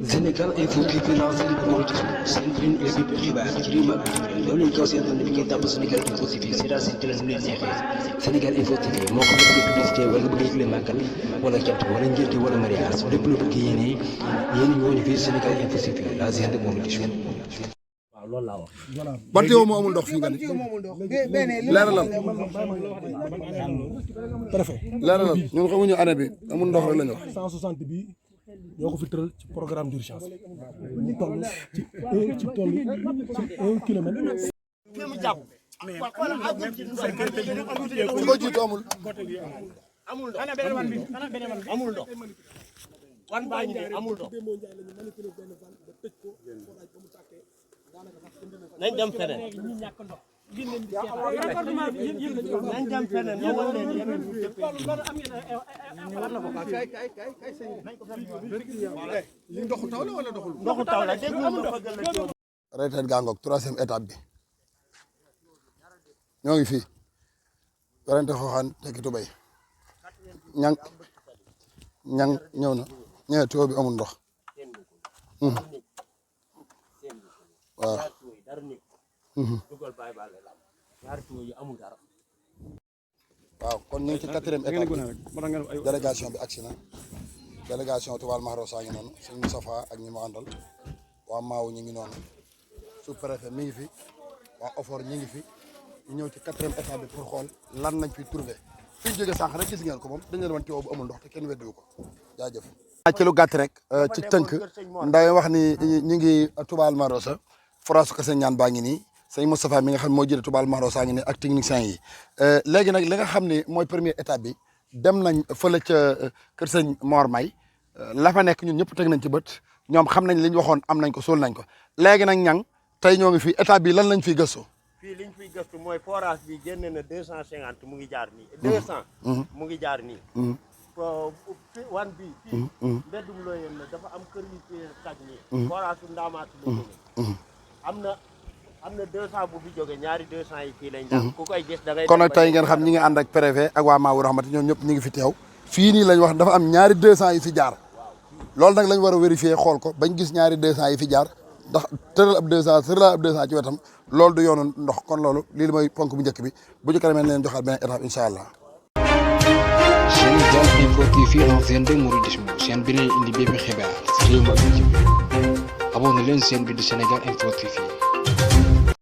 Sénégal Info TV lancé seen une équipe xibaar ci réew mi ak bitim réew loolu lañ ko seetlu ne bi ngeen tàmm Sénégal Info TV c'est la seen télé mu leen neexee Sénégal Info TV moo xam ne publicité wala nga bëgg a yëgle màggal wala cant wala ngénte wala mariage lépp lu bëgg yéen ñoo ñu fii Sénégal Info TV la seen moom di suñu waaw loolu laa wax. ban teewoo moo amul ndox fii nga ni leeralal préfet leeralal ñun xamuñu année bi amul ndox rek la ñu wax 160 bi ñoo ko fi tëral ci programme d'urgence ñu toll ci 1 kilomètre ku ko jiitu amul amul ndox wan baa ngi nii amul ndox nañ dem feneen nañ dem feneen ñu wan leen yeneen bu li ndoxu taw la wala ndoxul ndoxu taw la dégg nga ma fëggal la coono. retraite gàngoog 3e étape bi ñoo ngi fii warante xooxaan tekki tubay ñang ñëw na ñëwee tuyau bi amul ndox waaw waaw kon ñu ngi ci 4e étape bi délégation bi agsi na délégation Touba Mahro saa ngi noonu sëñ Moustapha ak ñi mu àndal waa Maaw ñu ngi noonu sous-préfet mi ngi fi waa Ofor ñu ngi fi ñu ñëw ci 4e étape bi pour xool lan lañ fi trouvé fi ñu jógee sànq rek gis ngeen ko moom dañ leen wan tuyau bu amul ndox te kenn weddiwu ko jaajëf ci lu gàtt rek ci tënk nday wax ni ñu ngi Touba Mahro sa forage ko seen ñaan baa ngi nii sëñ Moustapha mi nga xam ne moo jëlee Touba Mahro saa ngi nii ak techniciens yi léegi nag li nga xam ne mooy première étape bi dem nañ fële ca kër sëñ Mor May la fa nekk ñun ñëpp teg nañ ci bët ñoom xam nañ li ñu waxoon am nañ ko suul nañ ko léegi nag ñang tey ñoo ngi fii étape bi lan lañ fiy gëstu fii liñ fiy gëstu mooy forage bi génne na 250 mu ngi jaar nii 200 mu ngi jaar nii wan bi fii mbeddum looyeen na dafa am kër yu fi tag nii forage su ndaamaatu la jóge am na 200 bu fi jóge ñaari 200 yi fii lañ daan ku koy gis da ngay kon nag tey ngeen xam ñi ngi ànd ak préfet ak waa Maou Rahmati ñoom ñëpp ñi ngi fi teew fii nii lañ wax dafa am ñaari 200 yi fi jaar loolu nag lañ war a vérifier xool ko bañ gis ñaari 200 yi fi jaar ndax tëral ab 200 ci wetam loolu du yoonu ndox kon loolu lii la mooy ponk bu njëkk bi bu ñu kanamee leen joxaat beneen étape incha allah. Sénégal Info TV en seen de mouridisme seen bi leen indi bépp xibaar si réew mi ak bitim réew abonné leen seen bi di Sénégal Info TV